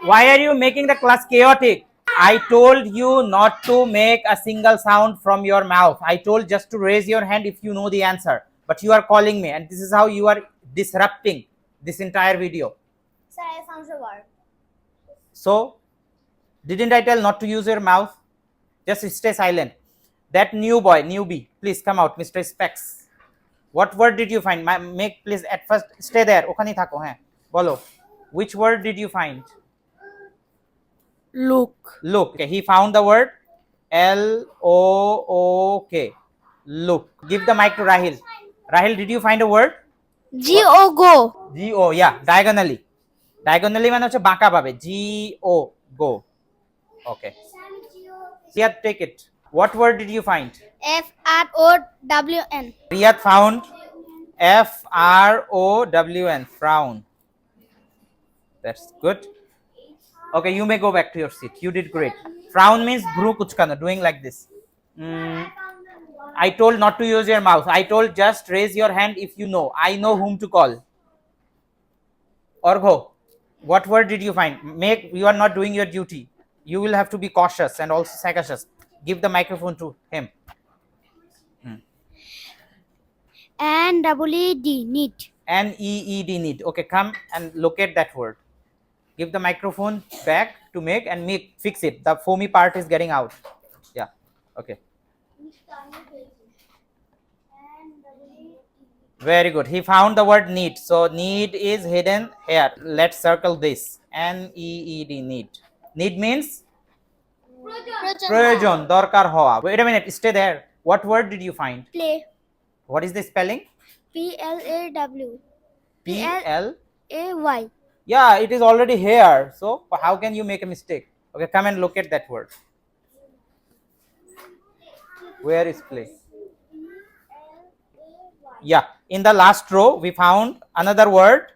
Why are you making the class chaotic? I told you not to make a single sound from your mouth. I told just to raise your hand if you know the answer. But you are calling me, and this is how you are disrupting this entire video. Sir, I found the word. So, didn't I tell not to use your mouth? Just stay silent. That newbie, please come out, Mr. Specs. What word did you find? Make please at first stay there. ওখানেই থাকো হ্যাঁ বলো. Which word did you find? Look. Look. Okay, he found the word Look. Look. Give the mic to Rahil. Rahil, did you find a word? Go. Go, yeah, diagonally. Diagonally মানে হচ্ছে বাঁকা ভাবে. Go. Okay. Riyad, take it. What word did you find? F-R-O-W-N. Riyad found F-R-O-W-N. Frown. That's good. Okay, you may go back to your seat. You did great. Frown means bhru kuchkano, doing like this. I told not to use your mouth. I told just raise your hand if you know. I know whom to call. Orgho, what word did you find? You are not doing your duty. You will have to be cautious and also sagacious. Give the microphone to him. N-E-E-D, need. N-E-E-D, need. Okay, come and locate that word. Give the microphone back to make and fix it. The foamy part is getting out. Yeah. Okay. Very good. He found the word need. So need is hidden here. Let's circle this. N-E-E-D, need. Need means proyojon, dorkar howa. Wait a minute. Stay there. What word did you find? Play. What is the spelling? P-L-A-W. P-L-A-Y. Yeah, it is already here. So how can you make a mistake? Okay, come and look at that word. Where is play? Yeah, in the last row we found another word,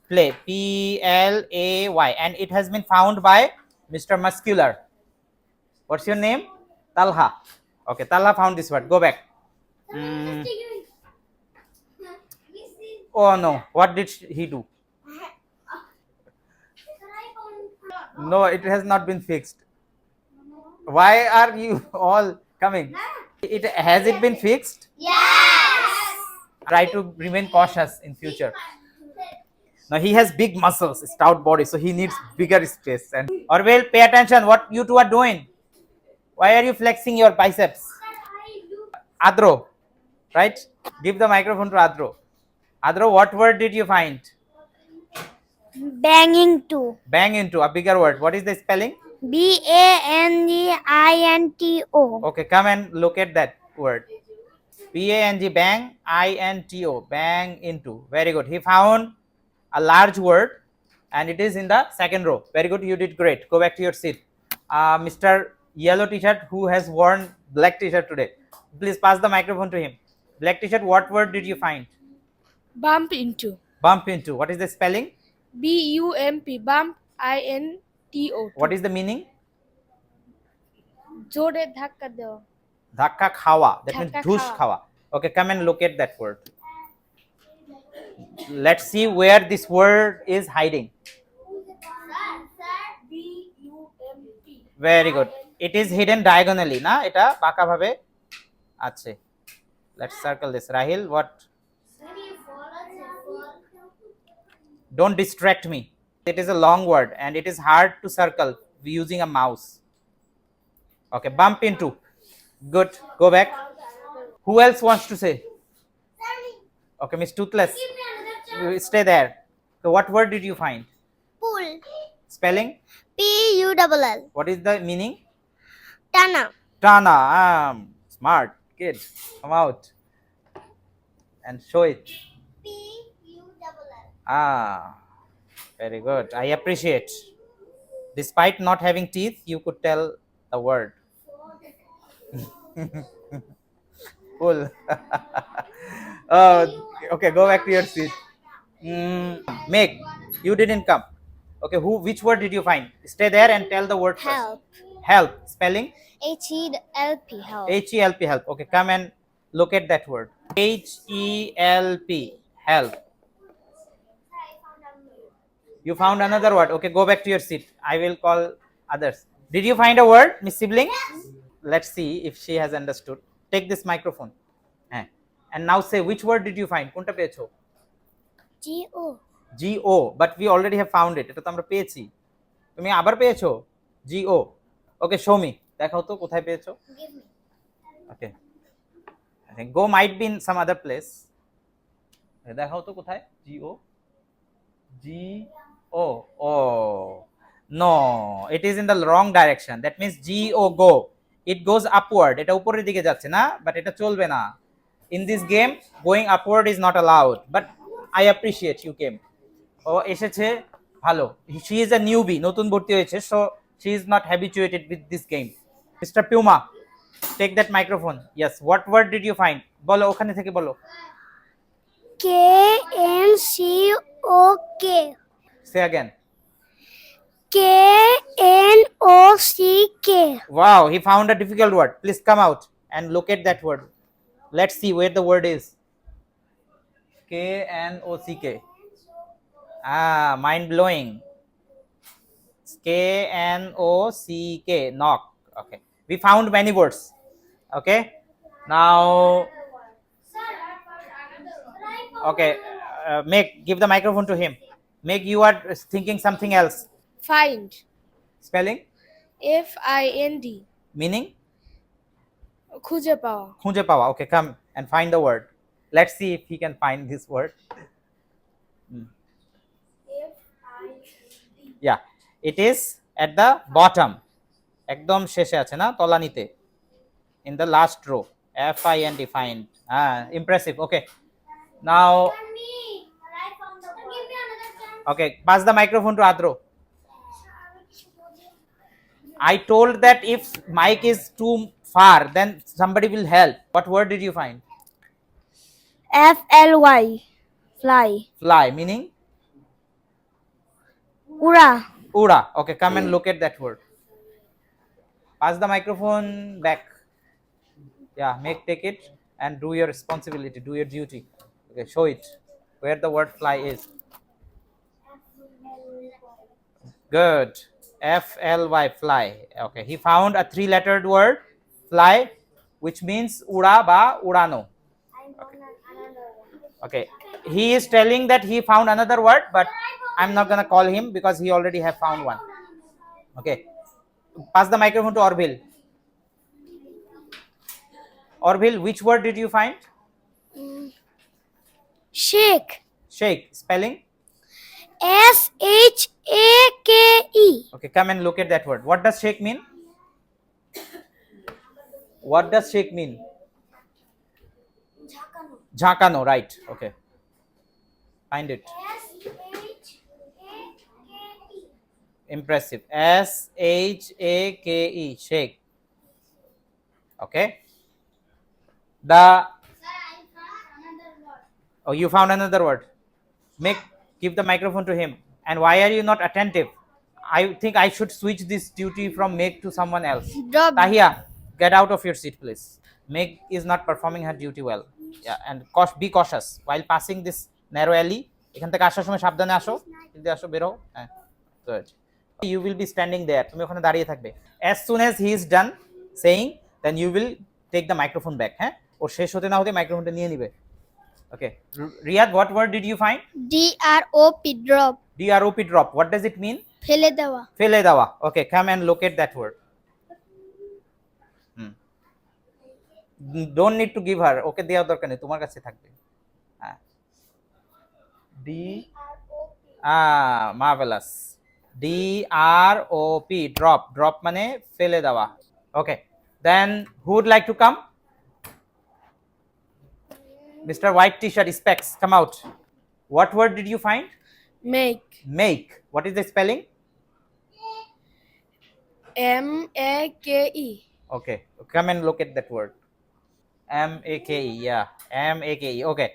play. P-L-A-Y, and it has been found by Mr. Muscular. What's your name? Talha. Okay, Talha found this word. Go back. Oh no, what did he do? No, it has not been fixed. Why are you all coming? Has it been fixed? Yes! Try to remain cautious in future. Now he has big muscles, stout body, so he needs bigger space. And Orville, pay attention what you two are doing. Why are you flexing your biceps? Adro, right? Give the microphone to Adro. Adro, what word did you find? Bang into. Bang into, a bigger word. What is the spelling? B-A-N-G-I-N-T-O. Okay, come and look at that word. B-A-N-G, bang, I-N-T-O, bang into. Very good. He found a large word and it is in the second row. Very good. You did great. Go back to your seat. Mr. Yellow t-shirt who has worn black t-shirt today. Please pass the microphone to him. Black t-shirt, what word did you find? Bump into. Bump into. What is the spelling? B-U-M-P. Bump. I-N-T-O. What is the meaning? জোরে ধাক্কা দেওয়া. Dhakka khawa. That means Dhakka dhush khawa. khawa. Okay, come and look at that word. Let's see where this word is hiding. B-U-M-P. Very good. It is hidden diagonally, na? Eta baka bhabe ache. Let's circle this. Rahil, what? Don't distract me. It is a long word and it is hard to circle using a mouse. Okay, bump into. Good. Go back. Who else wants to say? Okay, Miss Toothless. Stay there. So what word did you find? Pull. Spelling? P-U-L-L. What is the meaning? Tana. Tana. Smart kid. Come out and show it. P-U-L-L. Very good. I appreciate. Despite not having teeth, you could tell the word. Cool. Oh, okay. Go back to your seat. Meg, you didn't come. Okay. Which word did you find? Stay there and tell the word first. Help. Help. Spelling? H-E-L-P. Help. H-E-L-P. Help. Okay. Come and look at that word. H-E-L-P. Help. You found another word. Okay, go back to your seat. I will call others. Did you find a word, Miss Sibling? Let's see if she has understood. Take this microphone. And now say which word did you find? কোনটা পেয়েছো? G-O. G-O. But we already have found it. এটা তো আমরা পেয়েছি। তুমি আবার পেয়েছো? G-O. Okay, show me. দেখাও তো কোথায় পেয়েছো? Give me. Okay. I think go might be in some other place. দেখাও তো কোথায়? G-O. G-O. Oh. No, it is in the wrong direction. That means G-O go. It goes upward. এটা উপরের দিকে যাচ্ছে না, but এটা চলবে না. In this game, going upward is not allowed. But I appreciate you came. ও এসেছে ভালো। She is a newbie, নতুন ভর্তি হয়েছে, so she is not habituated with this game. Mr. Puma, take that microphone. Yes, what word did you find? বলো ওখানে থেকে বলো। K-N-C-O-K. Say again. K-N-O-C-K. Wow, he found a difficult word. Please come out and locate that word. Let's see where the word is. K-N-O-C-K. Ah, mind blowing. K-N-O-C-K. Knock. Okay, we found many words. Okay, now okay, Meg, give the microphone to him. Meg, you are thinking something else. Find. Spelling? F-I-N-D. Meaning? খুঁজে পাওয়া। খুঁজে পাওয়া. Okay, come and find the word. Let's see if he can find this word. Yeah, it is at the bottom. একদম শেষে আছে না, তলানিতে. In the last row. F-I-N-D, find. Impressive. Okay. Now, okay, pass the microphone to Adro. I told that if mic is too far, then somebody will help. What word did you find? F-L-Y. Fly. Fly, meaning? উড়া। Ura. Okay, come and look at that word. Pass the microphone back. Yeah, take it and do your responsibility, do your duty. Okay, show it where the word fly is. Good. F-L-Y, fly. Okay, he found a 3-lettered word, fly, which means ura ba urano. Okay, he is telling that he found another word, but I'm not gonna call him because he already have found one. Okay, pass the microphone to Orville. Orville, which word did you find? Shake. Shake. Spelling? S-H-A-K-E. Okay, come and look at that word. What does shake mean? What does shake mean? Jhakano, right. Okay. Find it. S-H-A-K-E. Impressive. S-H-A-K-E. Shake. Okay. Oh, you found another word. Give the microphone to him. And why are you not attentive? I think I should switch this duty from Meg to someone else. Tahia, get out of your seat, please. Meg is not performing her duty well. Yeah, and be cautious while passing this narrow alley. এখান থেকে আসার সময় সাবধানে আসো, যদি আসো বেরো। Good. You will be standing there. তুমি ওখানে দাঁড়িয়ে থাকবে. As soon as he is done saying, then you will take the microphone back. হ্যাঁ, ও শেষ হতে না হতে মাইক্রোফোনটা নিয়ে নিবে। Okay, Riyad, what word did you find? D-R-O-P, drop. D-R-O-P, drop. What does it mean? ফেলে দেওয়া। ফেলে দেওয়া. Okay, come and locate that word. Don't need to give her. Okay, দেওয়ার দরকার নেই, তোমার কাছে থাকবে। Marvelous. D-R-O-P, drop. Drop মানে ফেলে দেওয়া। Okay, then who would like to come? Mr. White T-shirt, specs, come out. What word did you find? Make. Make. What is the spelling? M-A-K-E. Okay, come and look at that word. M-A-K-E, yeah, M-A-K-E. Okay,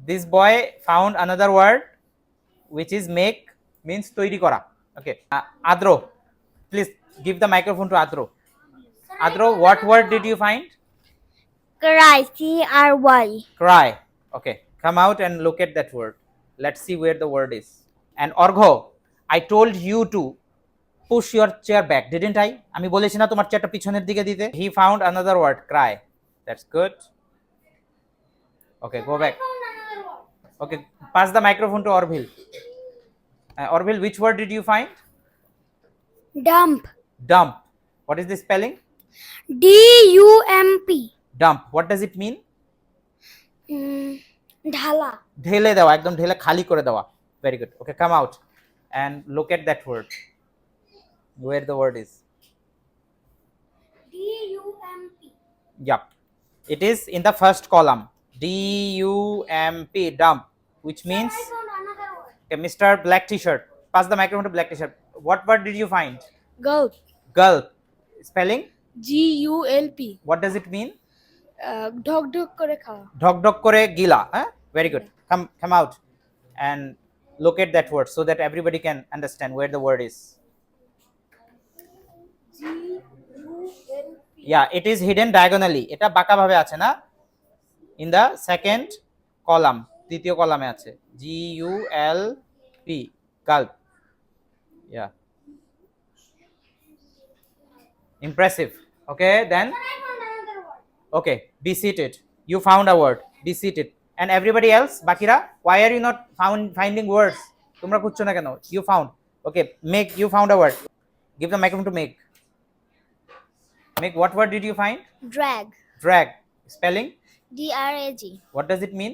this boy found another word, which is make, means তৈরি করা. Okay, Adro, please give the microphone to Adro. Adro, what word did you find? Cry. C-R-Y. Cry. Okay, come out and look at that word. Let's see where the word is. And Orgho, I told you to push your chair back, didn't I? আমি বলেছি না তোমার চেয়ারটা পিছনের দিকে দিতে? He found another word, cry. That's good. Okay, go back. Okay, pass the microphone to Orville. Orville, which word did you find? Dump. Dump. What is the spelling? DUMP. Dump. What does it mean? ঢালা. ঢেলে দেওয়া, একদম ঢেলে খালি করে দেওয়া. Very good. Okay, come out and look at that word. Where the word is? DUMP. Yup. It is in the first column. DUMP, dump, which means. I found another word. Okay, Mr. Black T-shirt. Pass the microphone to Black T-shirt. What word did you find? Gulp. Gulp. Spelling? GULP. What does it mean? ঢক ঢক করে খাওয়া। Dhok dhok kore gila. Huh? Very good. Come out and look at that word so that everybody can understand where the word is. Yeah, it is hidden diagonally. এটা বাঁকা ভাবে আছে না? In the second column, তৃতীয় কলামে আছে। GULP, gulp. Yeah. Impressive. Okay, then. Okay, be seated. You found a word. Be seated. And everybody else, Bakira, why are you not finding words? তোমরা খুঁজছো না কেন? You found. Okay, make. You found a word. Give the microphone to make. Make, what word did you find? Drag. Drag. Spelling? DRAG. What does it mean?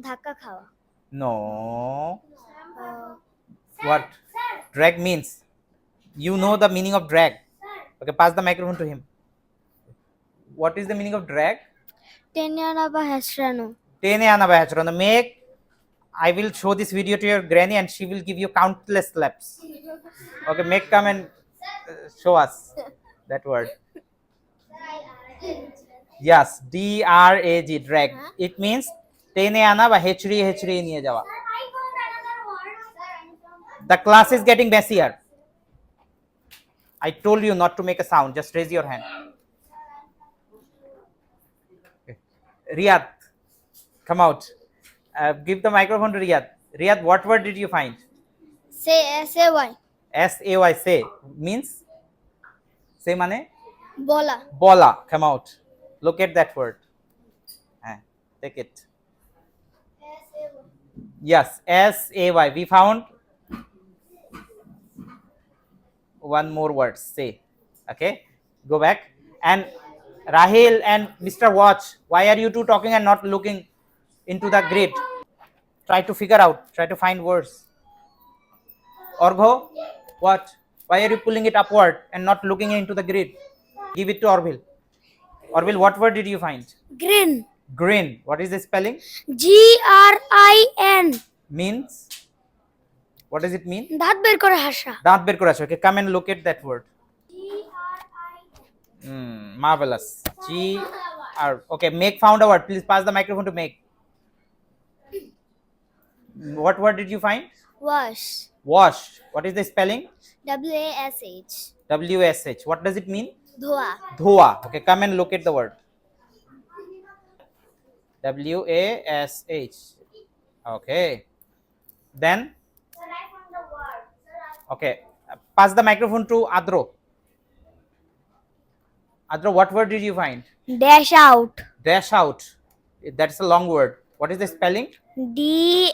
ধাক্কা খাওয়া. No. What? Drag means. You know the meaning of drag. Okay, pass the microphone to him. What is the meaning of drag? টেনে আনা বা হেঁচড়ানো. টেনে আনা বা হেঁচড়ানো. Make. I will show this video to your granny and she will give you countless slaps. Okay, make, come and show us that word. Yes, DRAG, drag. It means টেনে আনা বা হেঁচড়িয়ে হেঁচড়িয়ে নিয়ে যাওয়া. The class is getting messier. I told you not to make a sound. Just raise your hand. Okay. Riyadh, come out. Give the microphone to Riyadh. Riyadh, what word did you find? Say SAY. SAY, say. Means? Say mane? বলা. Bola. Come out. Look at that word. Take it. Yes, SAY. We found one more word, say. Okay, go back. And Rahil and Mr. Watch, why are you two talking and not looking into the grid? Try to figure out, try to find words. Orgho, what? Why are you pulling it upward and not looking into the grid? Give it to Orville. Orville, what word did you find? Grin. Grin. What is the spelling? GRIN. Means? What does it mean? দাঁত বের করে হাসা. দাঁত বের করে আসো. Okay, come and look at that word. Marvelous. GR. Okay, make found a word. Please pass the microphone to make. What word did you find? Wash. Wash. What is the spelling? WASH. WSH. What does it mean? ধোয়া. Dhua. Okay, come and look at the word. WASH. Okay. Then. Okay. Pass the microphone to Adro. Adro, what word did you find? Dash out. Dash out. That's a long word. What is the spelling? DASHOUT.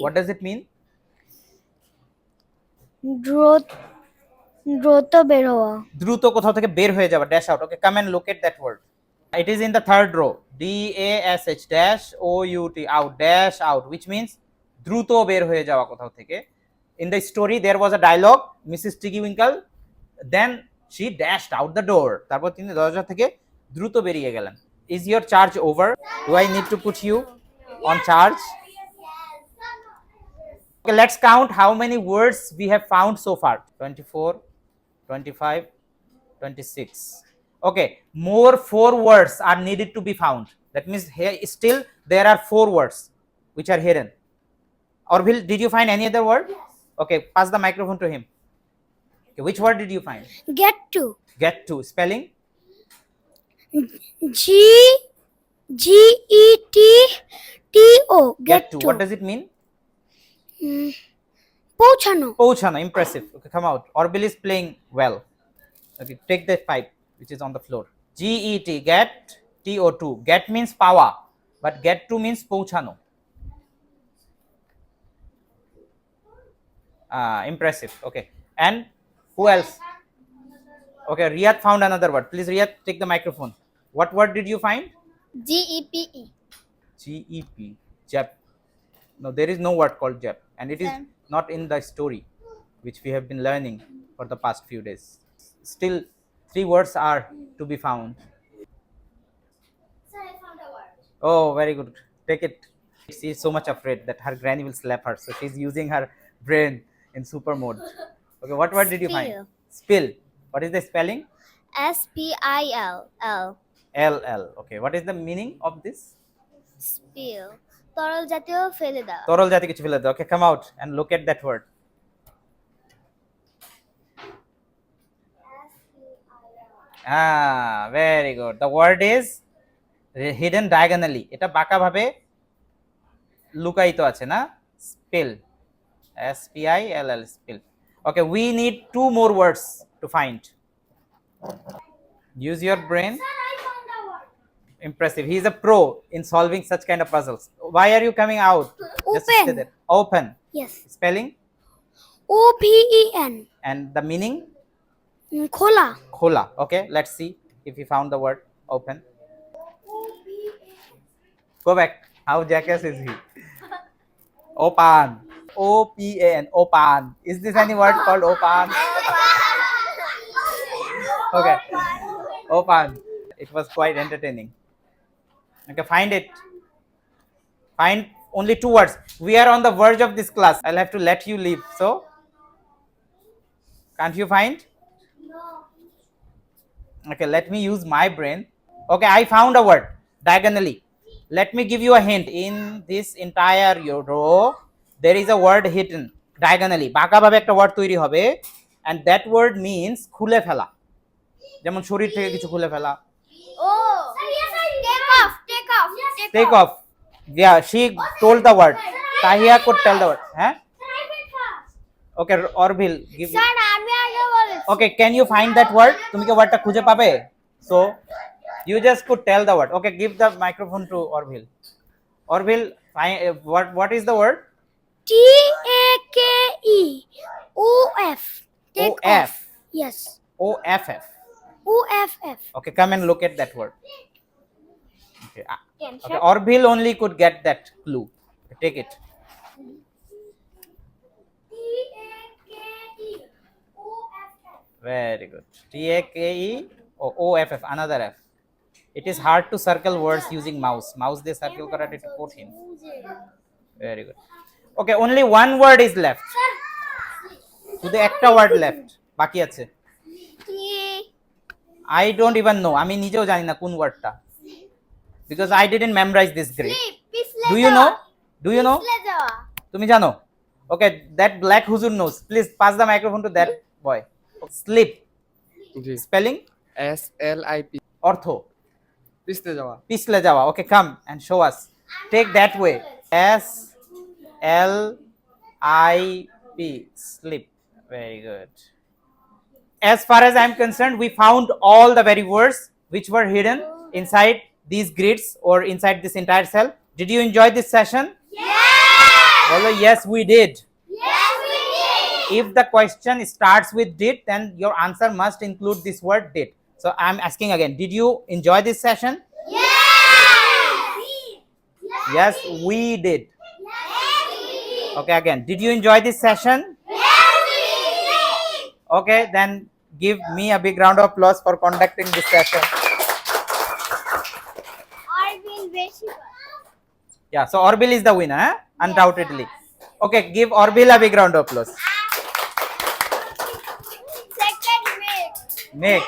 What does it mean? দ্রুত বের হওয়া. দ্রুত কোথাও থেকে বের হয়ে যাওয়া. Dash out. Okay, come and look at that word. It is in the third row. DASH dash OUT, out, dash out, which means দ্রুত বের হয়ে যাওয়া কোথাও থেকে. In the story there was a dialogue, Mrs. Tiggy Winkle, then she dashed out the door. তারপর তিনি দরজা থেকে দ্রুত বেরিয়ে গেলেন. Is your charge over? Do I need to put you on charge? Okay, let's count how many words we have found so far. 24, 25, 26. Okay, more 4 words are needed to be found. That means here still there are 4 words which are hidden. Orville, did you find any other word? Okay, pass the microphone to him. Okay, which word did you find? Get to. Get to. Spelling? G-E-T-T-O. Get to. What does it mean? পৌঁছানো. Pouchano. Impressive. Okay, come out. Orbil is playing well. Okay, take that pipe which is on the floor. G-E-T. Get. T-O-2. Get means power, but get to means pouchano. Impressive. Okay, and who else? Okay, Riyad found another word. Please, Riyad, take the microphone. What word did you find? G-E-P-E. G-E-P. Jep. No, there is no word called Jep, and it is not in the story which we have been learning for the past few days. Still, 3 words are to be found. Sir, I found a word. Oh, very good. Take it. She is so much afraid that her granny will slap her, so she's using her brain in super mode. Okay, what word did you find? Spill. Spill. What is the spelling? S-P-I-L. L. L-L. Okay, what is the meaning of this? Spill. তরল জাতীয় ফেলে দেওয়া. তরল জাতীয় কিছু ফেলে দাও. Okay, come out and look at that word. Very good. The word is hidden diagonally. এটা বাঁকা ভাবে লুকায়িত আছে না? Spill. S-P-I-L-L. Spill. Okay, we need 2 more words to find. Use your brain. Sir, I found a word. Impressive. He is a pro in solving such kind of puzzles. Why are you coming out? Just Open. stay there. Open. Yes. Spelling O-P-E-N. and the meaning? খোলা. Khola. Okay, let's see if you found the word open. Go back. How jackass is he? Open. O-P-A-N. Open. Is this any word called open? Okay. Open. It was quite entertaining. Okay, find it. Find only 2 words. We are on the verge of this class. I'll have to let you leave. So, can't you find? Okay, let me use my brain. Okay, I found a word diagonally. Let me give you a hint. In this entire row, there is a word hidden diagonally. বাঁকা ভাবে একটা word তৈরি হবে, and that word means খুলে ফেলা, যেমন শরীর থেকে কিছু খুলে ফেলা. Oh. Yes, I take off. Take off. Take off. Yeah, she told the word. Tahia could tell the word. Huh? Okay, Orville, give. Sir, আমি আগে বলেছি. Okay, can you find that word? তুমি কি ওয়ার্ডটা খুঁজে পাবে? So, you just could tell the word. Okay, give the microphone to Orville. Orville, what is the word? T-A-K-E. O-F. Take O-F. off. Yes. O-F-F. O-F-F. Okay, come and look at that word. Okay, Can okay. Orville only could get that clue. Take it. T-A-K-E. O-F-F. Very good. T-A-K-E. O-F-F. Another F. It is hard to circle words using mouse. Mouse they circle করাটা একটু কঠিন. Very good. Okay, only 1 word is left. শুধু একটা word left. বাকি আছে. I don't even know. আমি নিজেও জানি না কোন ওয়ার্ডটা. Because I didn't memorize this grade. Do you know? Do you know? তুমি জানো? Okay, that black huzur knows. Please pass the microphone to that boy. Slip. Spelling? SLIP. অর্থ? পিছলে যাওয়া। পিছলে যাওয়া. Okay, come and show us. Take that way. S-L-I-P. Slip. Very good. As far as I'm concerned, we found all the very words which were hidden inside these grids or inside this entire cell. Did you enjoy this session? Yes. Although yes, we did. Yes, we did. If the question starts with did, then your answer must include this word did. So I'm asking again, did you enjoy this session? Yes. Yes, we did. Okay, again, did you enjoy this session? Okay, then give me a big round of applause for conducting this session. Orville Veshiva. Yeah, so Orville is the winner, huh? Undoubtedly. Okay, give Orville a big round of applause. Second mix. Nick.